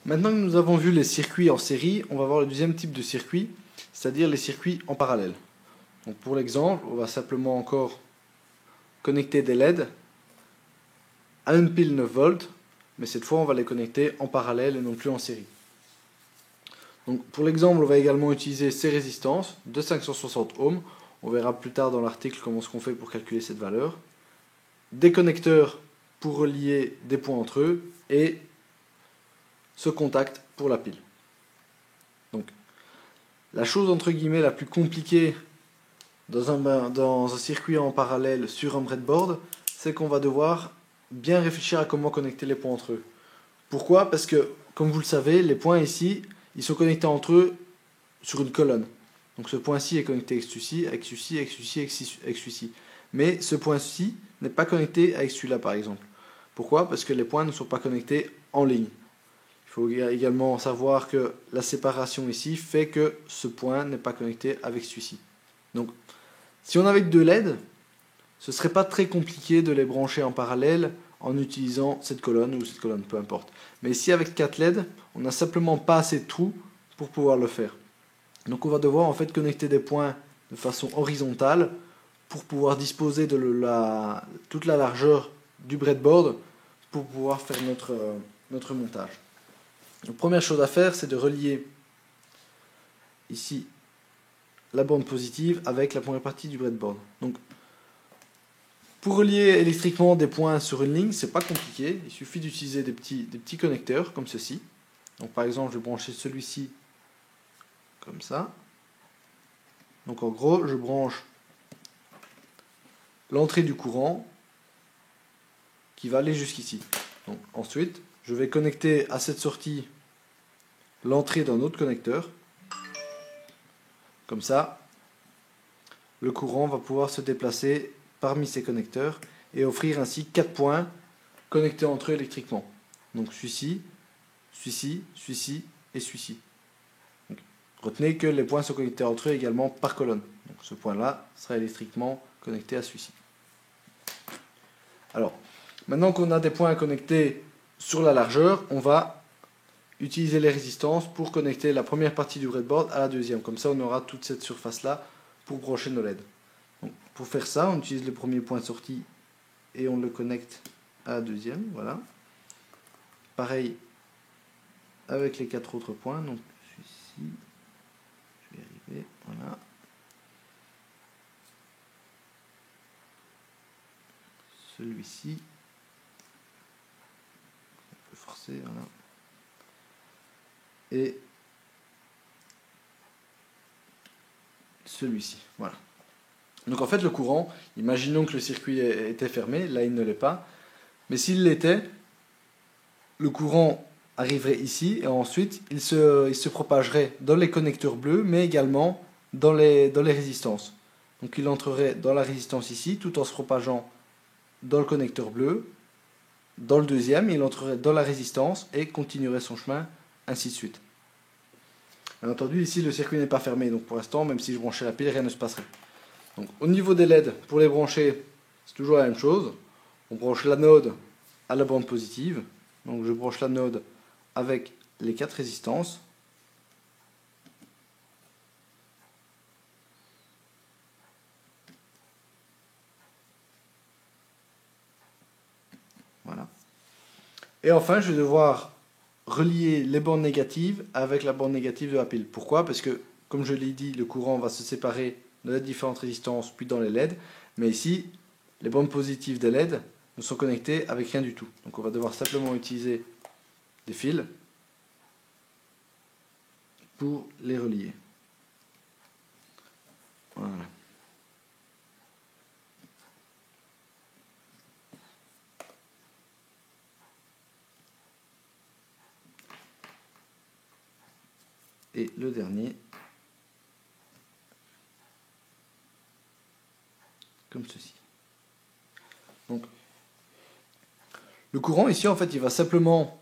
Maintenant que nous avons vu les circuits en série, on va voir le deuxième type de circuit, c'est-à-dire les circuits en parallèle. Donc pour l'exemple, on va simplement encore connecter des LED à une pile 9 volts, mais cette fois on va les connecter en parallèle et non plus en série. Donc pour l'exemple, on va également utiliser ces résistances de 560 ohms. On verra plus tard dans l'article comment ce qu'on fait pour calculer cette valeur. Des connecteurs pour relier des points entre eux et ce contact pour la pile. Donc la chose entre guillemets la plus compliquée dans un circuit en parallèle sur un breadboard, c'est qu'on va devoir bien réfléchir à comment connecter les points entre eux. Pourquoi? Parce que, comme vous le savez, les points ici, ils sont connectés entre eux sur une colonne. Donc ce point-ci est connecté avec celui-ci, avec celui-ci, avec celui-ci, avec celui-ci. Mais ce point-ci n'est pas connecté avec celui-là, par exemple. Pourquoi? Parce que les points ne sont pas connectés en ligne. Il faut également savoir que la séparation ici fait que ce point n'est pas connecté avec celui-ci. Donc, si on avait que deux LED, ce ne serait pas très compliqué de les brancher en parallèle en utilisant cette colonne ou cette colonne, peu importe. Mais ici, avec 4 LED, on n'a simplement pas assez de trous pour pouvoir le faire. Donc on va devoir en fait connecter des points de façon horizontale pour pouvoir disposer de toute la largeur du breadboard pour pouvoir faire notre montage. La première chose à faire, c'est de relier ici la bande positive avec la première partie du breadboard. Donc, pour relier électriquement des points sur une ligne, c'est pas compliqué. Il suffit d'utiliser des petits connecteurs comme ceci. Donc par exemple, je vais brancher celui-ci comme ça. Donc en gros, je branche l'entrée du courant qui va aller jusqu'ici. Donc ensuite, je vais connecter à cette sortie l'entrée d'un autre connecteur. Comme ça, le courant va pouvoir se déplacer parmi ces connecteurs et offrir ainsi 4 points connectés entre eux électriquement. Donc celui-ci, celui-ci, celui-ci et celui-ci. Retenez que les points sont connectés entre eux également par colonne. Donc ce point-là sera électriquement connecté à celui-ci. Alors, maintenant qu'on a des points connectés sur la largeur, on va utiliser les résistances pour connecter la première partie du breadboard à la deuxième. Comme ça, on aura toute cette surface-là pour brancher nos LED. Donc, pour faire ça, on utilise le premier point de sortie et on le connecte à la deuxième. Voilà. Pareil avec les 4 autres points. Donc, celui-ci, je vais y arriver. Voilà. Celui-ci. On peut forcer. Voilà. Et celui-ci. Voilà. Donc en fait le courant, imaginons que le circuit était fermé, là il ne l'est pas, mais s'il l'était, le courant arriverait ici et ensuite il se propagerait dans les connecteurs bleus mais également dans les résistances. Donc il entrerait dans la résistance ici tout en se propageant dans le connecteur bleu, dans le deuxième il entrerait dans la résistance et continuerait son chemin, ainsi de suite. Bien entendu, ici le circuit n'est pas fermé, donc pour l'instant, même si je branchais la pile, rien ne se passerait. Donc au niveau des LED, pour les brancher, c'est toujours la même chose. On branche l'anode à la bande positive. Donc je branche l'anode avec les 4 résistances. Voilà. Et enfin, je vais devoir relier les bandes négatives avec la bande négative de la pile. Pourquoi? Parce que, comme je l'ai dit, le courant va se séparer dans les différentes résistances, puis dans les LED. Mais ici, les bandes positives des LED ne sont connectées avec rien du tout. Donc on va devoir simplement utiliser des fils pour les relier. Voilà. Et le dernier, comme ceci. Donc, le courant ici, en fait, il va simplement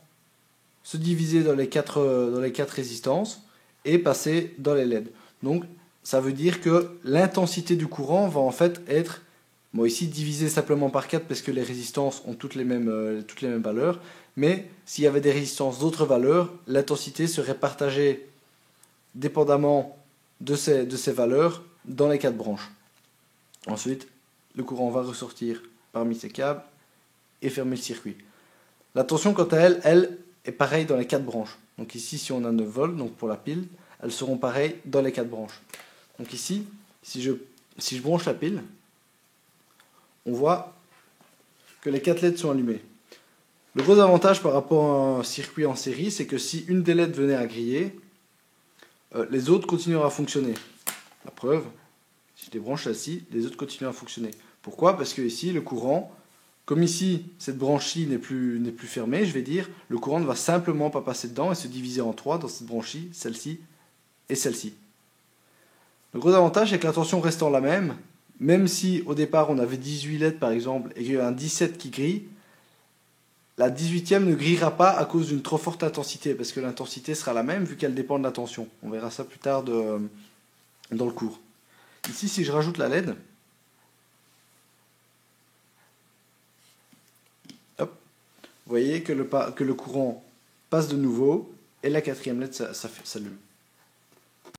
se diviser dans les 4 résistances et passer dans les LED. Donc, ça veut dire que l'intensité du courant va en fait être Bon, ici, divisé simplement par 4 parce que les résistances ont toutes les mêmes valeurs. Mais s'il y avait des résistances d'autres valeurs, l'intensité serait partagée dépendamment de ces valeurs dans les 4 branches. Ensuite, le courant va ressortir parmi ces câbles et fermer le circuit. La tension, quant à elle est pareille dans les 4 branches. Donc ici, si on a 9 volts, donc pour la pile, elles seront pareilles dans les 4 branches. Donc ici, si je branche la pile, on voit que les 4 LED sont allumées. Le gros avantage par rapport à un circuit en série, c'est que si une des LED venait à griller, les autres continueront à fonctionner. La preuve, si je débranche celle-ci, les autres continuent à fonctionner. Pourquoi? Parce que ici, le courant, comme ici, cette branche-ci n'est plus fermée, je vais dire, le courant ne va simplement pas passer dedans et se diviser en 3 dans cette branche-ci, celle-ci et celle-ci. Le gros avantage, c'est que la tension restant la même si au départ on avait 18 LED par exemple et qu'il y a un 17 qui grille, la 18e ne grillera pas à cause d'une trop forte intensité, parce que l'intensité sera la même vu qu'elle dépend de la tension. On verra ça plus tard dans le cours. Ici, si je rajoute la LED, hop, vous voyez que le courant passe de nouveau et la 4e LED s'allume.